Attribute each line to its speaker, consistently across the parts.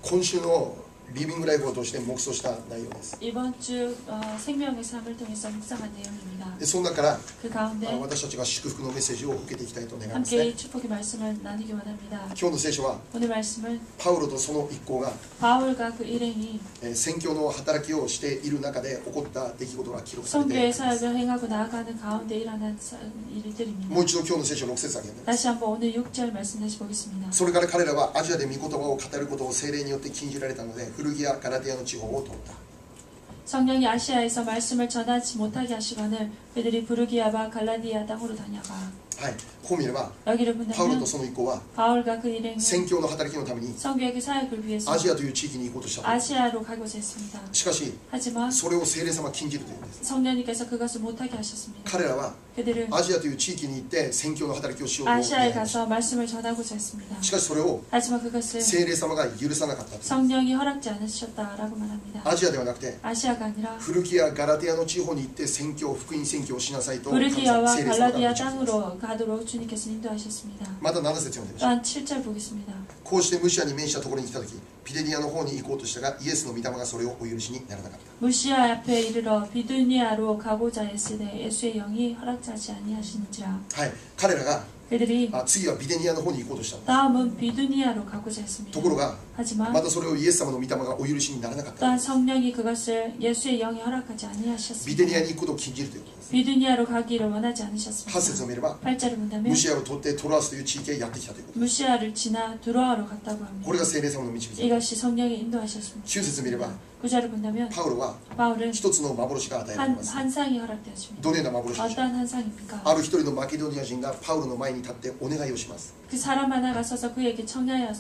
Speaker 1: 今週のリビングライフを通して黙想した内容です。
Speaker 2: 이번 주 생명의 삶을 통해서 묵상한 내용입니다.
Speaker 1: でその中から
Speaker 2: 그 가운데
Speaker 1: 私たちが祝福のメッセージを受けていきたいと願いますね。
Speaker 2: 함께 축복의 말씀을 나누기 원합니다.
Speaker 1: 今日の聖書は
Speaker 2: 오늘 말씀은
Speaker 1: パウロとその一行が
Speaker 2: 바울과 그 일행이
Speaker 1: 宣教の働きをしている中で起こった出来事が記録されてい
Speaker 2: 선교의
Speaker 1: ます。
Speaker 2: 사역을 행하고 나아가는 가운데 일어난 일들입니다.
Speaker 1: もう一度今日の聖書6節あげます。
Speaker 2: 다시 한번 오늘 6절 말씀 다시 보겠습니다.
Speaker 1: それから彼らはアジアで御言葉を語ることを聖霊によって禁じられたのでフルギア・ガラティアの地方を通った。
Speaker 2: 성령이 아시아에서 말씀을 전하지 못하게 하시거늘 그들이 부르기아와 갈라디아 땅으로 다녀가.
Speaker 1: はい、こう見れば
Speaker 2: 여기를
Speaker 1: パウロ
Speaker 2: 본다면
Speaker 1: とその一行は
Speaker 2: 바울과 그 일행은
Speaker 1: 宣教の働きのために
Speaker 2: 선교의 그 사역을 위해서
Speaker 1: アジアという地域に行こうとした。
Speaker 2: 아시아로 가고자 했습니다.
Speaker 1: しかし
Speaker 2: 하지만
Speaker 1: それを聖霊様は禁じるというんです。
Speaker 2: 성령님께서 그것을 못하게 하셨습니다.
Speaker 1: 彼らは
Speaker 2: 그들은
Speaker 1: アジアという地域に行って宣教の働きをしようと願い
Speaker 2: 아시아에
Speaker 1: ました。
Speaker 2: 가서 말씀을 전하고자 했습니다.
Speaker 1: しかしそれを
Speaker 2: 하지만 그것을
Speaker 1: 聖霊様が許さなかったと。
Speaker 2: 성령이 허락지 않으셨다라고 말합니다.
Speaker 1: アジアではなくて
Speaker 2: 아시아가 아니라
Speaker 1: フルギア・ガラティアの地方に行って宣教福音宣教をしなさいと
Speaker 2: 부르기아와
Speaker 1: 聖霊様が
Speaker 2: 갈라디아
Speaker 1: 導きます。
Speaker 2: 땅으로 가도록 주님께서 인도하셨습니다.
Speaker 1: また7節読んでみましょう。
Speaker 2: 또한 7절 보겠습니다.
Speaker 1: こうしてムシアに面したところに来た時ピデニアの方に行こうとしたがイエスの御霊がそれをお許しにならなかった。
Speaker 2: 무시아 앞에 이르러 비두니아로 가고자 했으되 예수의 영이 허락하지 아니하시는지라.
Speaker 1: はい、彼らが
Speaker 2: 그들이
Speaker 1: 次はビデニアの方に行こうとしたの。
Speaker 2: 다음은 비두니아로 가고자 했습니다.
Speaker 1: ところが
Speaker 2: 하지만
Speaker 1: またそれをイエス様の御霊がお許しにならなかった。
Speaker 2: 또한 성령이 그것을 예수의 영이 허락하지
Speaker 1: ビデニア
Speaker 2: 아니하셨습니다.
Speaker 1: に行くことを禁じるということです。
Speaker 2: 비두니아로 가기를 원하지
Speaker 1: 8節
Speaker 2: 않으셨습니다.
Speaker 1: を見れば
Speaker 2: 8절을 본다면
Speaker 1: ムシアを取ってトロアスという地域へやってきたということです。
Speaker 2: 무시아를 지나 두로아로 갔다고
Speaker 1: こ
Speaker 2: 합니다.
Speaker 1: れが聖霊様の導きです。
Speaker 2: 이것이 성령의 인도하셨습니다.
Speaker 1: 9節を見れば
Speaker 2: 9절을 본다면
Speaker 1: パウロは
Speaker 2: 바울은
Speaker 1: 一つの幻が与えられます。
Speaker 2: 환상이 허락되었습니다.
Speaker 1: どのような幻でしょう。
Speaker 2: 어떠한 환상입니까?
Speaker 1: ある一人のマケドニア人がパウロの前に立ってお願いをします。
Speaker 2: 그 사람 하나가 서서 그에게 청하여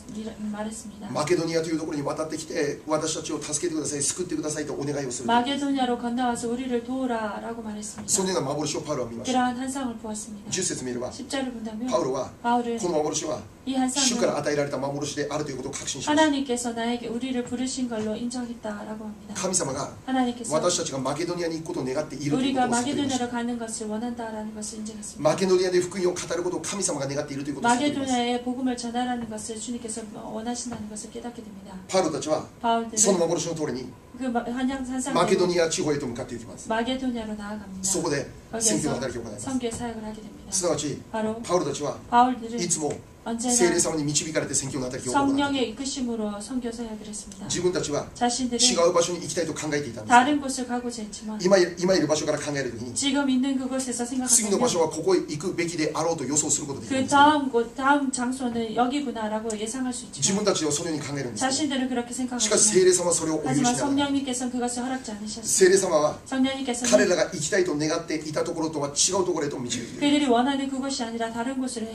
Speaker 2: 말했습니다.
Speaker 1: マケドニアというところに渡ってきて私たちを助けてください、救ってくださいとお願いをする。
Speaker 2: 마게도냐로 건너와서 우리를 도우라라고 말했습니다.
Speaker 1: そのような幻をパウロは見ました。
Speaker 2: 그러한 환상을 보았습니다.
Speaker 1: 10節見れば
Speaker 2: 10절을 본다면
Speaker 1: パウロは
Speaker 2: 바울은
Speaker 1: この幻は
Speaker 2: 이
Speaker 1: 主から
Speaker 2: 환상을
Speaker 1: 与えられた幻であるということを確信しました。
Speaker 2: 하나님께서 나에게 우리를 부르신 걸로 인정했다라고 합니다.
Speaker 1: 神様が
Speaker 2: 하나님께서
Speaker 1: 私たちがマケドニアに行くことを願っているというこ
Speaker 2: 우리가
Speaker 1: とを悟りました。
Speaker 2: 마게도냐로 가는 것을 원한다라는 것을 인정했습니다.
Speaker 1: マケドニアで福音を語ることを神様が願っているということを悟ります。
Speaker 2: 마게도냐에 복음을 전하라는 것을 주님께서 원하신다는 것을 깨닫게 됩니다.
Speaker 1: パウロたちは
Speaker 2: 바울들은
Speaker 1: その幻の通りに
Speaker 2: 그 환상대로
Speaker 1: マケドニア地方へと向かっていきます。
Speaker 2: 마게도냐로 나아갑니다.
Speaker 1: そこで宣教の
Speaker 2: 거기에서
Speaker 1: 働きを行います。
Speaker 2: 선교의 사역을 하게 됩니다.
Speaker 1: すなわち
Speaker 2: 바로
Speaker 1: パウロたちは
Speaker 2: 바울들은
Speaker 1: いつも
Speaker 2: 언제나
Speaker 1: 聖霊様に導かれて宣教の働きを行っていた。
Speaker 2: 성령의 이끄심으로 선교 사역을 했습니다.
Speaker 1: 自分たちは
Speaker 2: 자신들은
Speaker 1: 違う場所に行きたいと考えていたんです。
Speaker 2: 다른 곳을 가고자 했지만
Speaker 1: 今いる場所から考えるときに
Speaker 2: 지금 있는 그곳에서
Speaker 1: 次の場所
Speaker 2: 생각하면
Speaker 1: はここへ行くべきであろうと予想することができるん
Speaker 2: 그
Speaker 1: です。
Speaker 2: 다음 장소는 여기구나라고 예상할 수
Speaker 1: 自
Speaker 2: 있지만
Speaker 1: 分たちはそのように考えるんです。
Speaker 2: 자신들은 그렇게
Speaker 1: しかし聖
Speaker 2: 생각하지만
Speaker 1: 霊様はそれをお許しにな
Speaker 2: 하지만
Speaker 1: らない。
Speaker 2: 성령님께서는 그것을 허락지 않으셨습니다.
Speaker 1: 聖霊様は
Speaker 2: 성령님께서는
Speaker 1: 彼らが行きたいと願っていたところとは違うところへと導いている。
Speaker 2: 그들이 원하는 그곳이 아니라 다른 곳으로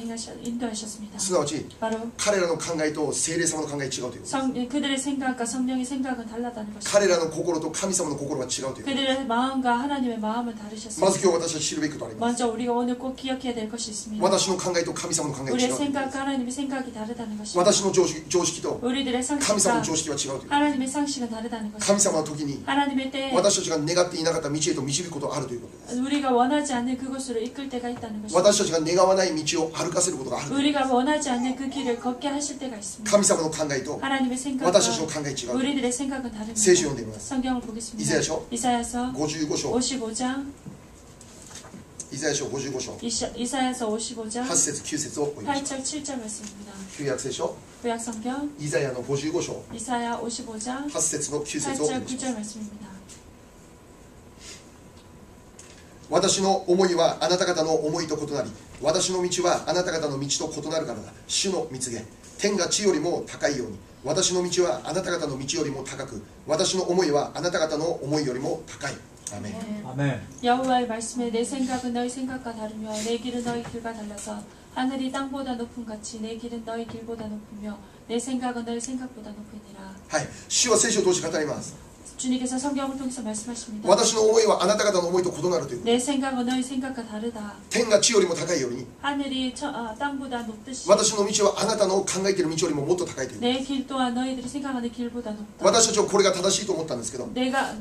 Speaker 2: 인도하셨습니다.
Speaker 1: すなわち
Speaker 2: 바로
Speaker 1: 彼らの考えと聖霊様の考え違うということです。
Speaker 2: 그들의 생각과 성령의 생각은 달랐다는 것입니다.
Speaker 1: 彼らの心と神様の心が違うということです。
Speaker 2: 그들의 마음과 하나님의 마음은
Speaker 1: ま
Speaker 2: 다르셨습니다.
Speaker 1: ず今日私たち知るべきことがあります。
Speaker 2: 먼저 우리가 오늘 꼭 기억해야 될 것이 있습니다.
Speaker 1: 私の考えと神様の考えが違うと
Speaker 2: 우리의
Speaker 1: いうことです。
Speaker 2: 생각과 하나님의 생각이 다르다는 것입니다.
Speaker 1: 私の常識と
Speaker 2: 우리들의
Speaker 1: 神様
Speaker 2: 상식과
Speaker 1: の常識は違うということです。
Speaker 2: 하나님의 상식은 다르다는
Speaker 1: 神
Speaker 2: 것입니다.
Speaker 1: 様の時に
Speaker 2: 하나님의 때에
Speaker 1: 私たちが願っていなかった道へと導くことがあるということです。
Speaker 2: 우리가 원하지 않는 그곳으로 이끌 때가 있다는 것입니다.
Speaker 1: 私たちが願わない道を歩かせることがあるということです。
Speaker 2: 우리가 원하지 않는 그 길을 걷게 하실 때가 있습니다.
Speaker 1: 神様の考えと
Speaker 2: 하나님의 생각과
Speaker 1: 私たちの考え違う。
Speaker 2: 우리들의 생각은 다릅니다.
Speaker 1: 聖書を読んでみます。
Speaker 2: 성경을 보겠습니다.
Speaker 1: 이사야서
Speaker 2: 이사야서
Speaker 1: 55章
Speaker 2: 55장
Speaker 1: イザヤ書55章
Speaker 2: 이사야서 55장
Speaker 1: 8節9節をお読みします
Speaker 2: 8절 7절 말씀입니다.
Speaker 1: 旧約聖書
Speaker 2: 구약성경
Speaker 1: イザヤの55章
Speaker 2: 이사야 55장
Speaker 1: 8節の9節をお
Speaker 2: 8절
Speaker 1: 読みし
Speaker 2: 9절
Speaker 1: ます。
Speaker 2: 말씀입니다.
Speaker 1: 私の思いはあなた方の思いと異なり、私の道はあなた方の道と異なるからだ。主の蜜げ、天が地よりも高いように、私の道はあなた方の道よりも高く、私の思いはあなた方の思いよりも高い。アメン。
Speaker 3: 아멘.
Speaker 2: 여호와의 말씀에 내 생각은 너희 생각과 다르며 내 길은 너희 길과 달라서 하늘이 땅보다 높음 같이 내 길은 너희 길보다 높으며 내 생각은 너희 생각보다 높으니라.
Speaker 1: はい、主は聖書を通して語ります。
Speaker 2: 주님께서 성경을 통해서 말씀하십니다.
Speaker 1: 私の思いはあなた方の思いと異なるということ。
Speaker 2: 내 생각은 너희 생각과 다르다.
Speaker 1: 天が地よりも高いように
Speaker 2: 하늘이 땅보다 높듯이
Speaker 1: 私の道はあなたの考えている道よりももっと高いということ。
Speaker 2: 내 길 또한 너희들이 생각하는 길보다 높다.
Speaker 1: 私たちはこれが正しいと思ったんですけど、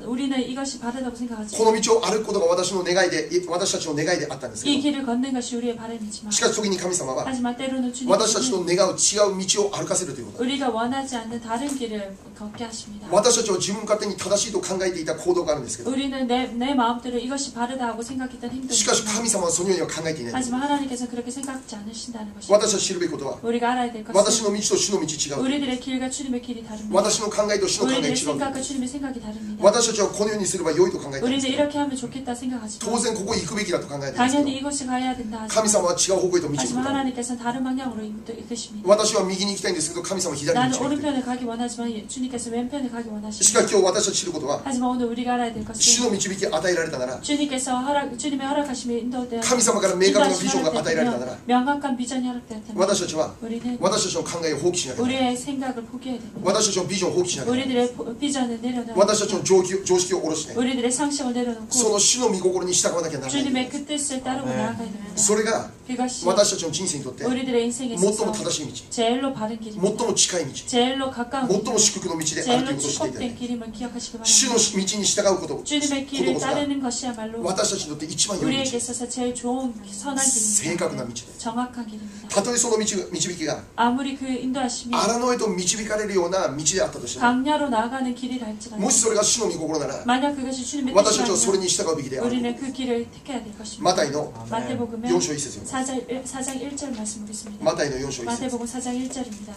Speaker 2: 우리는 이것이 바르다고
Speaker 1: こ
Speaker 2: 생각하지.
Speaker 1: の道を歩くことが私たちの願いであったんですけ
Speaker 2: 이
Speaker 1: ど、
Speaker 2: 길을 걷는 것이 우리의 바람이지만
Speaker 1: しかし時に神様は
Speaker 2: 하지만 때로는
Speaker 1: 私たちの
Speaker 2: 주님은
Speaker 1: 願う違う道を歩かせるということ。
Speaker 2: 우리가 원하지 않는 다른 길을 걷게 하십니다.
Speaker 1: 私たちは自分勝手に正しいと考えていた行動があるんですけど、
Speaker 2: 우리는 내 마음대로 이것이 바르다 하고 생각했던 행동이
Speaker 1: しかし
Speaker 2: 있지만
Speaker 1: 神様はそのようには考えていない。
Speaker 2: 하지만 하나님께서 그렇게 생각지 않으신다는 것입니다.
Speaker 1: 私たち知るべきことは、
Speaker 2: 우리가 알아야 될
Speaker 1: 私
Speaker 2: 것은
Speaker 1: の道と主の道違う。
Speaker 2: 우리들의 길과 주님의 길이 다릅니다.
Speaker 1: 私の考えと主の考えが
Speaker 2: 우리들의
Speaker 1: 違う。
Speaker 2: 생각과 주님의 생각이 다릅니다.
Speaker 1: 私たちはこのようにすれば良いと考えているん
Speaker 2: 우리는
Speaker 1: ですけど、
Speaker 2: 이렇게 하면 좋겠다 생각하지만
Speaker 1: 当然ここ行くべきだと考えているんですけ
Speaker 2: 당연히
Speaker 1: ど、
Speaker 2: 이곳에 가야 된다
Speaker 1: 神
Speaker 2: 하지만
Speaker 1: 様は違う方向へと導く
Speaker 2: 하지만
Speaker 1: こと。
Speaker 2: 하나님께서는 다른 방향으로 이끄십니다.
Speaker 1: 私は右に行きたいんですけど、神様は左に
Speaker 2: 나는
Speaker 1: 導く。
Speaker 2: 오른편에 가기 원하지만 주님께서 왼편에 가기
Speaker 1: しか
Speaker 2: 원하십니다.
Speaker 1: し今日私たち知ることは、
Speaker 2: 하지만 오늘 우리가 알아야 될
Speaker 1: 主の
Speaker 2: 것은
Speaker 1: 導き与えられたなら、
Speaker 2: 주님의 허락하심에 인도되어
Speaker 1: 神様から明確なビジョンが与えられたなら、
Speaker 2: 명확한 비전이 허락되었다면
Speaker 1: 私たちは
Speaker 2: 우리는
Speaker 1: 私たちの考えを放棄しなきゃならない。
Speaker 2: 우리의 생각을 포기해야 됩니다.
Speaker 1: 私たちのビジョンを放棄しなきゃならない。
Speaker 2: 우리들의 비전을 내려놓아야
Speaker 1: 私たち
Speaker 2: 됩니다.
Speaker 1: の常識を下ろして、
Speaker 2: 우리들의 상식을
Speaker 1: そ
Speaker 2: 내려놓고
Speaker 1: の主の御心に従わなきゃならない。
Speaker 2: 주님의 그 뜻을 따르고 나아가야 됩니다.
Speaker 1: それが
Speaker 2: 그것이
Speaker 1: 私たちの人生にとって最
Speaker 2: 우리들의 인생에 있어서
Speaker 1: も正しい道、
Speaker 2: 제일로 바른
Speaker 1: 最
Speaker 2: 길입니다.
Speaker 1: も近い道、
Speaker 2: 제일로 가까운
Speaker 1: 最も
Speaker 2: 길,
Speaker 1: 祝福の道であるという
Speaker 2: 제일로
Speaker 1: ことを知っていただ
Speaker 2: 축복된
Speaker 1: き、
Speaker 2: 길임을 기억하시기
Speaker 1: 主の
Speaker 2: 바랍니다.
Speaker 1: 道に従うことこ
Speaker 2: 주님의
Speaker 1: の
Speaker 2: 길을
Speaker 1: ことが
Speaker 2: 따르는 것이야말로
Speaker 1: 私たちにとって一番良い
Speaker 2: 우리에게
Speaker 1: 道、
Speaker 2: 있어서 제일 좋은 선한
Speaker 1: 正確な道
Speaker 2: 길입니다.
Speaker 1: で、
Speaker 2: 정확한 길입니다.
Speaker 1: たとえその導きが
Speaker 2: 아무리 그 인도하심이
Speaker 1: 荒野へと導かれるような道であったとしても、
Speaker 2: 강야로 나아가는 길이라 할지라도
Speaker 1: もしそれが主の御心なら、
Speaker 2: 만약 그것이 주님의
Speaker 1: 私たちはそれ
Speaker 2: 뜻이라면
Speaker 1: に従うべきである。
Speaker 2: 우리는 그 길을 택해야 될 것입니다.
Speaker 1: マタイの
Speaker 2: 마태복음에
Speaker 1: 4章1節よ。
Speaker 2: 4장 1절 말씀 보겠습니다.
Speaker 1: マタイの4章1節。
Speaker 2: 마태복음 4장 1절입니다.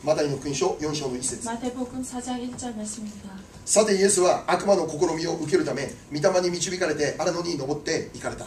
Speaker 1: マタイの福音書4章の1節。
Speaker 2: 마태복음 4장 1절 말씀입니다.
Speaker 1: さてイエスは悪魔の試みを受けるため御霊に導かれて荒野に登って行かれた。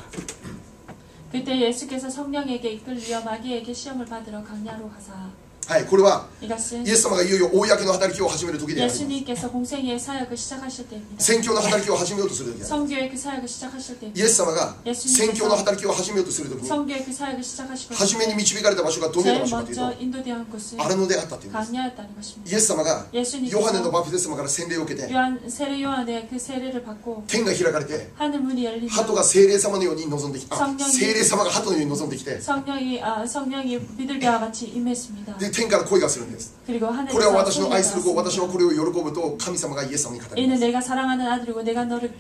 Speaker 2: 그때 예수께서 성령에게 이끌려 마귀에게 시험을 받으러 강야로 가사
Speaker 1: はい、これは
Speaker 2: 이것은
Speaker 1: イエス様がいよいよ公の働きを始める時であります。
Speaker 2: 예수님께서 공생의 사역을 시작하실 때입니다.
Speaker 1: 宣教の働きを始めようとする時であります。
Speaker 2: 성교의 그 사역을 시작하실
Speaker 1: イ
Speaker 2: 때입니다.
Speaker 1: エス様が宣教の働きを始めようとする時に
Speaker 2: 성교의 그 사역을 시작하시고
Speaker 1: 初めに導かれた場所がどのような
Speaker 2: 제일
Speaker 1: 場所かという
Speaker 2: 먼저
Speaker 1: と
Speaker 2: 인도되는 곳은
Speaker 1: 荒野であったということです。
Speaker 2: 강야였다는 것입니다.
Speaker 1: イエス様が
Speaker 2: 예수님께서
Speaker 1: ヨハネのバプテスマから洗礼を受けて
Speaker 2: 세례 요한의 그 세례를 받고
Speaker 1: 天が開かれて
Speaker 2: 하늘 문이 열리며
Speaker 1: 鳩が精霊様のように臨んできて、
Speaker 2: 성령이
Speaker 1: 精霊様が鳩のように臨んできて、
Speaker 2: 성령이 비둘기와 같이 임했습니다.
Speaker 1: で天から声がするんです。
Speaker 2: 그리고
Speaker 1: これは
Speaker 2: 하늘에서
Speaker 1: 私の愛する子、
Speaker 2: 소리가
Speaker 1: 私はこれを喜ぶと神様がイエス様に語りま
Speaker 2: 이는
Speaker 1: す。
Speaker 2: 내가 사랑하는 아들이고 내가 너를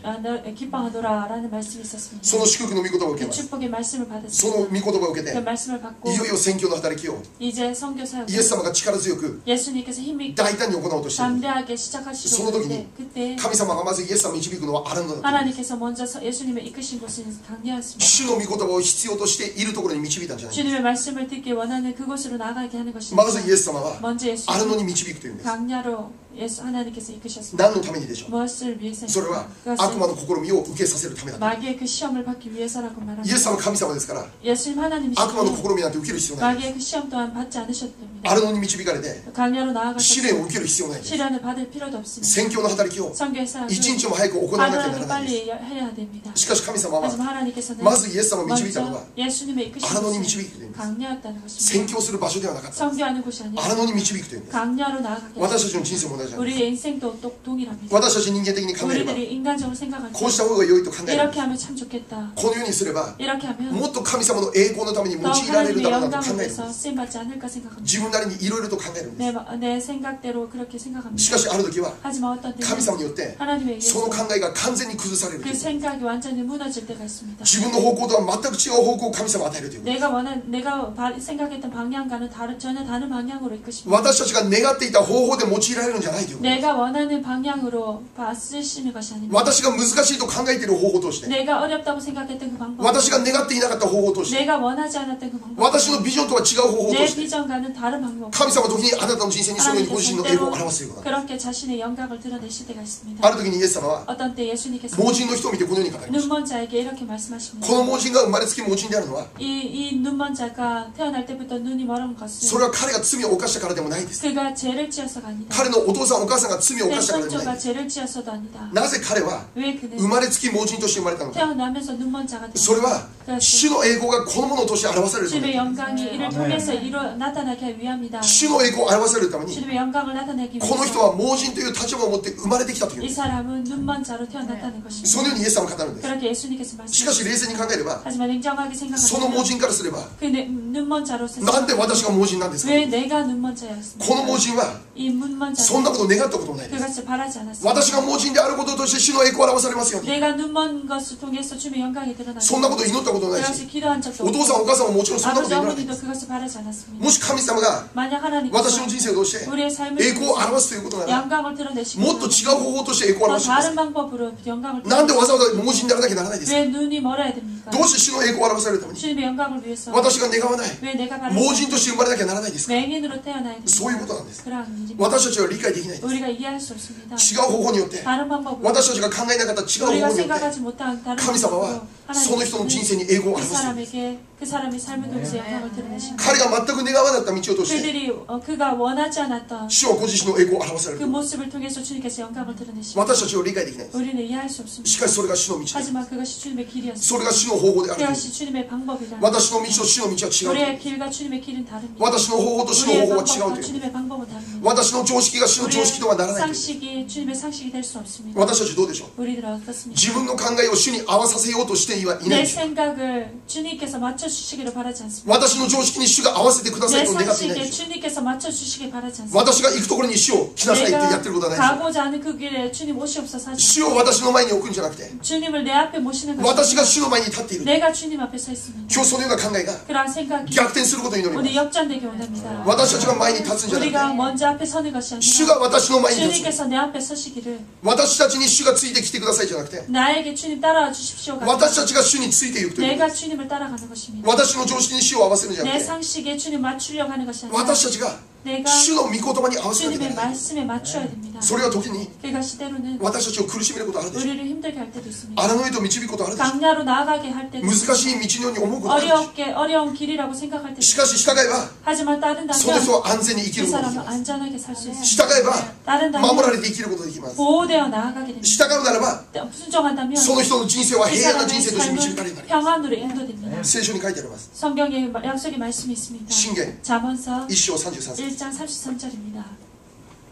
Speaker 2: 기뻐하노라 라는 말씀이 있었습니다.
Speaker 1: その祝福の御言葉を受け
Speaker 2: 그
Speaker 1: ます。
Speaker 2: 축복의 말씀을
Speaker 1: その
Speaker 2: 받았습니다.
Speaker 1: 御言葉を受け
Speaker 2: 그
Speaker 1: て、
Speaker 2: 말씀을 받고
Speaker 1: いよいよ宣教の働きを
Speaker 2: 이제 성교 사역을
Speaker 1: イエス様が力強く
Speaker 2: 예수님께서 힘있게
Speaker 1: 大胆に行おうとしている。
Speaker 2: 담대하게 시작하시고
Speaker 1: その時
Speaker 2: 있는데
Speaker 1: に
Speaker 2: 그때
Speaker 1: 神様がまずイエス様を導くのは荒野だった。
Speaker 2: 하나님께서 먼저 예수님을 이끄신 곳은 강야였습니다.
Speaker 1: 主の御言葉を必要としているところに導いたんじゃない。
Speaker 2: 주님의 말씀을 듣기 원하는 그곳으로 나가게 하는
Speaker 1: ま
Speaker 2: 것입니다.
Speaker 1: ずイエス様は
Speaker 2: 먼저
Speaker 1: 荒野
Speaker 2: 예수님
Speaker 1: に導くというんです。
Speaker 2: 강야로 하나님께서 이끄셨습니다.
Speaker 1: 何のためにでしょう。
Speaker 2: 무엇을 위해서
Speaker 1: それは
Speaker 2: 그것은
Speaker 1: 悪魔の試みを受けさせるためだ。
Speaker 2: 마귀의 그 시험을 받기 위해서라고
Speaker 1: イエ
Speaker 2: 말합니다.
Speaker 1: ス様は神様ですから、
Speaker 2: 예수님
Speaker 1: 悪魔の
Speaker 2: 하나님이시고
Speaker 1: 試みなんて受ける必要ない。
Speaker 2: 마귀의 그 시험 또한 받지 않으셔도 됩니다.
Speaker 1: 荒野に導かれて
Speaker 2: 강야로
Speaker 1: 試
Speaker 2: 나아가서
Speaker 1: 練を受ける必要ないんです。
Speaker 2: 시련을 받을 필요도 없습니다.
Speaker 1: 宣教の働きを
Speaker 2: 성교의 사역을
Speaker 1: 一日も早く行わなきゃなら
Speaker 2: 하루라도
Speaker 1: ないんです。
Speaker 2: 빨리 해야 됩니다.
Speaker 1: しかし神様は
Speaker 2: 하지만 하나님께서는
Speaker 1: まずイエス様を導いたのは
Speaker 2: 먼저 예수님의 이끄신
Speaker 1: 荒野に
Speaker 2: 곳은
Speaker 1: 導くというんです。
Speaker 2: 강야였다는
Speaker 1: 宣
Speaker 2: 것입니다.
Speaker 1: 教する場所ではなかった。
Speaker 2: 성교하는 곳이 아니라
Speaker 1: 荒野に導くというんです。
Speaker 2: 강야로 나아가게
Speaker 1: 私たち
Speaker 2: 하십니다.
Speaker 1: の人生も同じなんです。
Speaker 2: 우리의 인생도 동일합니다.
Speaker 1: 私たち人間的に考えれば
Speaker 2: 우리들이 인간적으로 생각할
Speaker 1: こうし
Speaker 2: 때
Speaker 1: た方が良いと考える。
Speaker 2: 이렇게 하면 참 좋겠다.
Speaker 1: このようにすれば
Speaker 2: 이렇게 하면
Speaker 1: もっと神様の栄光のために用
Speaker 2: 더욱
Speaker 1: いられる
Speaker 2: 하나님의
Speaker 1: だろうなと考
Speaker 2: 영광을
Speaker 1: えるんで
Speaker 2: 위해서
Speaker 1: す。
Speaker 2: 쓰임받지 않을까 생각합니다.
Speaker 1: 自分なりにいろいろと考えるんです。
Speaker 2: 내 생각대로 그렇게
Speaker 1: し
Speaker 2: 생각합니다.
Speaker 1: かしある時は
Speaker 2: 하지만 어떤
Speaker 1: 神
Speaker 2: 때는
Speaker 1: 様によって
Speaker 2: 하나님의
Speaker 1: その
Speaker 2: 의해서
Speaker 1: 考えが完全に崩されるとい
Speaker 2: 그
Speaker 1: う。
Speaker 2: 생각이 완전히 무너질 때가 있습니다.
Speaker 1: 自分の方向とは全く違う方向を神様が与えるという。
Speaker 2: 내가 생각했던 방향과는 전혀 다른 방향으로 이끄십니다.
Speaker 1: 私たちが願っていた方法で用いられるんじゃないという。
Speaker 2: 내가 원하는 방향으로 쓰시는 것이 아닙니다.
Speaker 1: 私が難しいと考えている方法として、
Speaker 2: 내가 어렵다고 생각했던 그 방법,
Speaker 1: 私が願っていなかった方法として、
Speaker 2: 내가 원하지 않았던 그 방법,
Speaker 1: 私のビジョンとは違う方法
Speaker 2: 내
Speaker 1: として、
Speaker 2: 비전과는 다른 방법,
Speaker 1: 神様は時にあなたの人生にそのようにご自身の栄光を表すということなんです。
Speaker 2: 그렇게 자신의 영광을 드러내실 때가 있습니다.
Speaker 1: ある時にイエス様は
Speaker 2: 어떤 때 예수님께서
Speaker 1: 盲人の人を見てこのように語りました。
Speaker 2: 눈먼 자에게 이렇게 말씀하십니다.
Speaker 1: この盲人が生まれつき盲人であるのは、
Speaker 2: 이 눈먼 자가 태어날 때부터 눈이 멀은
Speaker 1: そ
Speaker 2: 것은
Speaker 1: れは彼が罪を犯したからでもないです。
Speaker 2: 그가 죄를 지어서가 아니다.
Speaker 1: 彼のお父さんお母さんが罪を
Speaker 2: 내
Speaker 1: 犯したからでもない
Speaker 2: 손주가
Speaker 1: です。
Speaker 2: 죄를 지어서도 아니다.
Speaker 1: なぜ彼は
Speaker 2: 왜 그는
Speaker 1: 生まれつき盲人として生まれたのか。
Speaker 2: 태어나면서 눈먼 자가
Speaker 1: それは
Speaker 2: 되었는가?
Speaker 1: 主の栄光がこのものを通して表されるため
Speaker 2: 주의
Speaker 1: です。
Speaker 2: 영광이 이를 통해서 나타나게 할 중요합니다.
Speaker 1: 主の栄光を表されるために
Speaker 2: 주님의 영광을 나타내기
Speaker 1: この人
Speaker 2: 위해서
Speaker 1: は盲人という立場を持って生まれてきたという
Speaker 2: 이 사람은 눈먼 자로 태어났다는
Speaker 1: そのよう
Speaker 2: 것입니다.
Speaker 1: にイエス様は語るんです
Speaker 2: 그렇게 예수님께서
Speaker 1: しかし
Speaker 2: 말씀하셨습니다.
Speaker 1: 冷静に考えれば
Speaker 2: 하지만 냉정하게
Speaker 1: その盲
Speaker 2: 생각하면
Speaker 1: 人からすれば
Speaker 2: 그 눈먼 자로서
Speaker 1: なんで私が盲人なんですか
Speaker 2: 왜 내가 눈먼 자였습니까?
Speaker 1: この盲人は
Speaker 2: 이 눈먼
Speaker 1: そんな
Speaker 2: 자는
Speaker 1: こと願ったこともないです
Speaker 2: 그것을 바라지 않았습니다.
Speaker 1: 私が盲人であることとして主の栄光を表されますように
Speaker 2: 내가 눈먼 것을 통해서 주님의 영광이
Speaker 1: そんな
Speaker 2: 드러나고
Speaker 1: こと祈ったことないし
Speaker 2: 그것을 기도한 적도
Speaker 1: お父さんお
Speaker 2: 없고
Speaker 1: 母さんももちろんそんなこ
Speaker 2: 아버지
Speaker 1: と祈らない
Speaker 2: 어머니도 그것을 바라지 않았습니다.
Speaker 1: もし神様が
Speaker 2: 만약
Speaker 1: 私の
Speaker 2: 하나님께서
Speaker 1: 人生を通して
Speaker 2: 우리의 삶을
Speaker 1: 栄光を
Speaker 2: 통해서
Speaker 1: 表すということなら
Speaker 2: 영광을 드러내시고
Speaker 1: もっと違う方法として栄光を
Speaker 2: 더
Speaker 1: 表してくださ
Speaker 2: 다른 방법으로 영광을
Speaker 1: いなんで
Speaker 2: 드러내시고
Speaker 1: わざわざ盲人であらなきゃならないですか
Speaker 2: 왜 눈이 멀어야 됩니까?
Speaker 1: どうして主の栄光を表されるために
Speaker 2: 주님의 영광을 위해서
Speaker 1: 私が願わない
Speaker 2: 왜 내가 바라지
Speaker 1: 盲人として生まれなきゃならないですか
Speaker 2: 맹인으로 태어나야 됩니까?
Speaker 1: そういうことなんです
Speaker 2: 그러한 일입니다.
Speaker 1: 私たちは理解できないです
Speaker 2: 우리가 이해할 수 없습니다.
Speaker 1: 違う方法によって
Speaker 2: 다른 방법으로
Speaker 1: 私たちが考えなかった違う方
Speaker 2: 우리가
Speaker 1: 法によって
Speaker 2: 생각하지 못한 다른
Speaker 1: 神様
Speaker 2: 방법으로
Speaker 1: はその人の人生
Speaker 2: 하나님께서는
Speaker 1: に栄光を
Speaker 2: 그
Speaker 1: 表す
Speaker 2: 사람에게 그 사람의 삶을 통해서 영광을 드러내십니다.
Speaker 1: 彼が全く願わなかった道を通して
Speaker 2: 그들이 그가 원하지 않았던
Speaker 1: 主はご自身の栄光を表され
Speaker 2: 그
Speaker 1: る
Speaker 2: 모습을 통해서 주님께서 영광을 드러내십니다.
Speaker 1: 私たちは理解できないです
Speaker 2: 우리는 이해할 수
Speaker 1: し
Speaker 2: 없습니다.
Speaker 1: かしそれが主の道です
Speaker 2: 하지만 그것이 주님의 길이었습니다.
Speaker 1: それが主の方法であるという
Speaker 2: 그것이 주님의 방법이다.
Speaker 1: 私の道と主の道は違うという
Speaker 2: 우리의 길과 주님의 길은 다릅니다.
Speaker 1: 私の方法と主の
Speaker 2: 우리의
Speaker 1: 方法は違う
Speaker 2: 방법과
Speaker 1: という
Speaker 2: 주님의 방법은 다릅니다.
Speaker 1: 私の常識が主の常識とはなら
Speaker 2: 우리의
Speaker 1: ないという
Speaker 2: 상식이 주님의 상식이 될 수 없습니다.
Speaker 1: 私たちどうでしょう
Speaker 2: 우리들은 어떻습니까?
Speaker 1: 自分の考えを主に合わさせようとしてはいない
Speaker 2: 내
Speaker 1: でしょう
Speaker 2: 생각을 주님께서 맞춰주시기를 바라지 않습니다.
Speaker 1: 私の常識に主が合わせてください
Speaker 2: 내
Speaker 1: と願っていない
Speaker 2: 상식에
Speaker 1: でしょう
Speaker 2: 주님께서 맞춰주시기 바라지 않습니다.
Speaker 1: 私が行くところに主を来なさいってやってることはないでしょう
Speaker 2: 가고자 하는 그 길에 주님 오시옵소서 하지
Speaker 1: 主を私の前に置くんじゃなくて
Speaker 2: 주님을 내 앞에 모시는
Speaker 1: 私が
Speaker 2: 것입니다.
Speaker 1: 主の前に立っている
Speaker 2: 내가 주님 앞에 서 있습니다.
Speaker 1: 今日そのような考えが
Speaker 2: 그러한 생각이
Speaker 1: 逆転することを祈りま
Speaker 2: 오늘
Speaker 1: す
Speaker 2: 역전되기 원합니다.
Speaker 1: 私たちが前に立つんじゃなく
Speaker 2: 우리가
Speaker 1: て
Speaker 2: 먼저 앞에 서는 것이
Speaker 1: 主が
Speaker 2: 아니라
Speaker 1: 私の前に立つ
Speaker 2: 주님께서 내 앞에 서시기를
Speaker 1: 私たちに主がついてきてくださいじゃなくて
Speaker 2: 나에게 주님 따라와 주십시오가
Speaker 1: 私たちが主についていくということ
Speaker 2: 내가
Speaker 1: です
Speaker 2: 주님을 따라가는 것입니다.
Speaker 1: 私の常識に主を合わせるんじゃな
Speaker 2: 내
Speaker 1: くて
Speaker 2: 상식에 주님 맞추려고 하는 것이 아니라
Speaker 1: 私たちが
Speaker 2: 내가
Speaker 1: 主の御言葉に合わせなきゃ
Speaker 2: 주님의
Speaker 1: ならない
Speaker 2: 말씀에 맞춰야 됩니다.
Speaker 1: それは時に
Speaker 2: 그것이 때로는
Speaker 1: 私たちを苦しめることあるでしょう
Speaker 2: 우리를 힘들게 할 때도 있습니다.
Speaker 1: 荒野へと導くことあるでしょ
Speaker 2: 강야로 나아가게 할 때도
Speaker 1: う難
Speaker 2: 있습니다.
Speaker 1: しい道のように思うことあるでしょ
Speaker 2: 어려운 길이라고 생각할 때도
Speaker 1: うしかし従えば
Speaker 2: 하지만
Speaker 1: その
Speaker 2: 따른다면
Speaker 1: 人は安全に生き
Speaker 2: 그
Speaker 1: ることができ
Speaker 2: 사람은
Speaker 1: ます
Speaker 2: 안전하게 살 수 있습니다.
Speaker 1: 従えば守
Speaker 2: 따른다면
Speaker 1: られて生きることができます
Speaker 2: 보호되어 나아가게 됩니다.
Speaker 1: 従うならば
Speaker 2: 순종한다면
Speaker 1: その人の人生は
Speaker 2: 그
Speaker 1: 平安な人
Speaker 2: 사람의
Speaker 1: 生として導かれるようにな
Speaker 2: 삶은
Speaker 1: ります
Speaker 2: 평안으로 인도됩니다.
Speaker 1: 聖書に書いてあります
Speaker 2: 성경에 약속의 말씀이 있습니다.
Speaker 1: 箴言
Speaker 2: 잠언서
Speaker 1: 1章33節
Speaker 2: 1장 33절입니다.